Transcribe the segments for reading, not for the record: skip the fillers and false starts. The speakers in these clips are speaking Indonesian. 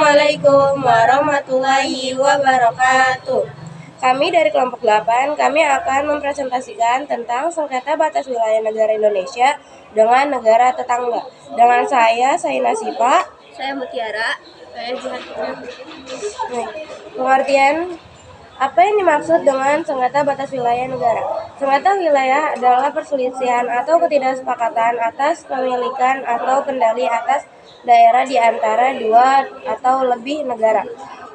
Assalamualaikum warahmatullahi wabarakatuh. Kami dari kelompok 8, kami akan mempresentasikan tentang sengketa batas wilayah negara Indonesia dengan negara tetangga. Dengan saya Nasipa. Saya Mutiara. Saya Jihan. Pengertian apa yang dimaksud dengan sengketa batas wilayah negara? Sengketa wilayah adalah perselisihan atau ketidaksepakatan atas pemilikan atau kendali atas daerah di antara dua atau lebih negara.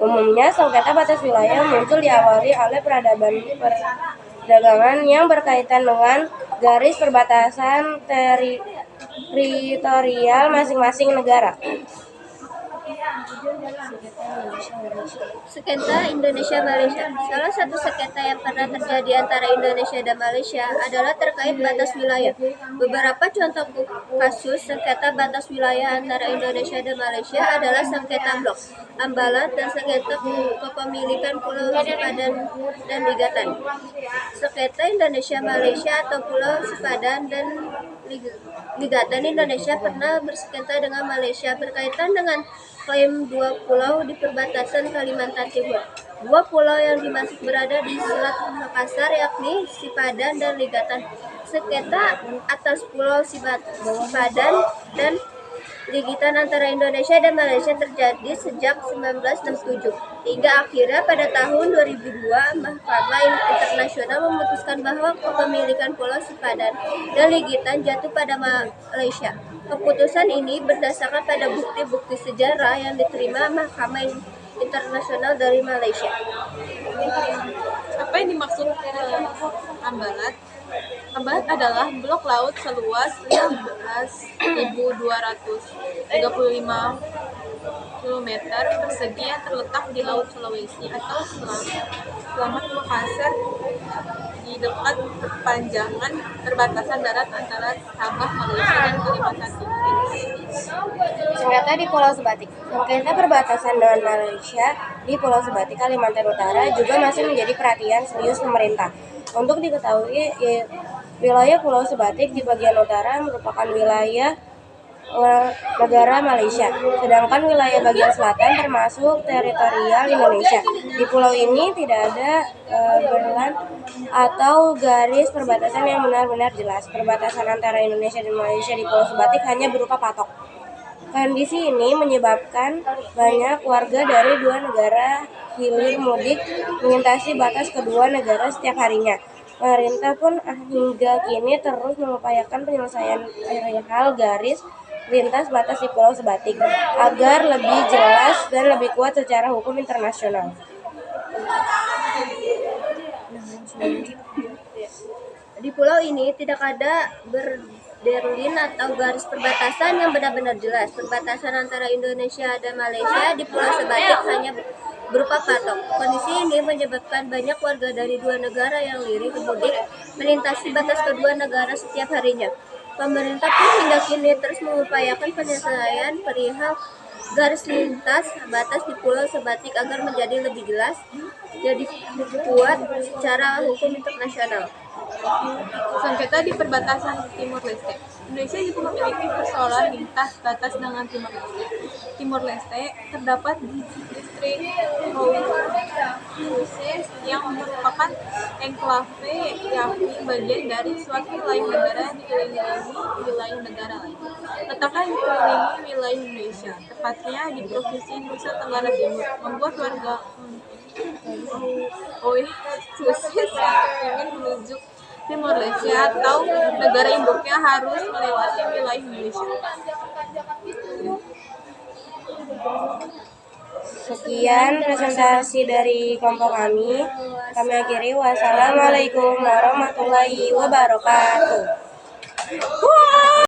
Umumnya, sengketa batas wilayah muncul diawali oleh perdagangan yang berkaitan dengan garis perbatasan teritorial masing-masing negara. Sengketa Indonesia-Malaysia. Salah satu sengketa yang pernah terjadi antara Indonesia dan Malaysia adalah terkait batas wilayah. Beberapa contoh kasus sengketa batas wilayah antara Indonesia dan Malaysia adalah sengketa Blok Ambalat dan sengketa kepemilikan Pulau Sipadan dan Ligatan. Sengketa Indonesia-Malaysia atau Pulau Sipadan dan Ligatan. Indonesia pernah bersengketa dengan Malaysia berkaitan dengan klaim dua pulau di perbatasan Kalimantan Timur. Dua pulau yang dimaksud berada di Selat Makassar yakni Sipadan dan Ligatan. Sengketa atas Pulau Sipadan dan Ligatan antara Indonesia dan Malaysia terjadi sejak 1967 hingga akhirnya pada tahun 2002 Mahkamah Internasional memutuskan bahwa kepemilikan Pulau Sipadan dan Ligatan jatuh pada Malaysia. Keputusan ini berdasarkan pada bukti-bukti sejarah yang diterima Mahkamah Internasional dari Malaysia. Apa yang dimaksud Ambalat? Ambalat adalah blok laut seluas 15.235 km persegi yang terletak di Laut Sulawesi atau Selat Makassar di dekat perpanjangan perbatasan darat antara Sabah, Malaysia dan Kalimantan Timur. Sengketa di Pulau Sebatik. Sengketa perbatasan dengan Malaysia di Pulau Sebatik, Kalimantan Utara juga masih menjadi perhatian serius pemerintah. Untuk diketahui, wilayah Pulau Sebatik di bagian utara merupakan wilayah negara Malaysia, sedangkan wilayah bagian selatan termasuk teritorial Indonesia. Di pulau ini tidak ada berlan atau garis perbatasan yang benar-benar jelas. Perbatasan antara Indonesia dan Malaysia di Pulau Sebatik hanya berupa patok. Kondisi ini menyebabkan banyak warga dari dua negara hilir mudik melintasi batas kedua negara setiap harinya. Pemerintah pun hingga kini terus mengupayakan penyelesaian perihal garis lintas batas di Pulau Sebatik agar lebih jelas dan lebih kuat secara hukum internasional. Di pulau ini tidak ada berderlin atau garis perbatasan yang benar-benar jelas. Perbatasan antara Indonesia dan Malaysia di Pulau Sebatik hanya berupa patok. Kondisi ini menyebabkan banyak warga dari dua negara yang lirik mudik melintasi batas kedua negara setiap harinya. Pemerintah pun hingga kini terus mengupayakan penyelesaian perihal garis lintas batas di Pulau Sebatik agar menjadi lebih jelas, jadi kuat secara hukum internasional. Sengketa di perbatasan Timur Leste. Indonesia juga memiliki persoalan lintas batas dengan Timur Leste. Timur Leste terdapat di distrik Cruces yang merupakan enklave yakni bagian dari suatu wilayah negara dikelilingi wilayah negara lain. Letaknya dikelilingi wilayah Indonesia, tepatnya di Provinsi Nusa Tenggara Timur, membuat warga Cruces yang ingin menuju Timor Leste atau negara induknya harus melewati wilayah Indonesia. Sekian presentasi dari kelompok kami. Kami akhiri. Wassalamualaikum warahmatullahi wabarakatuh.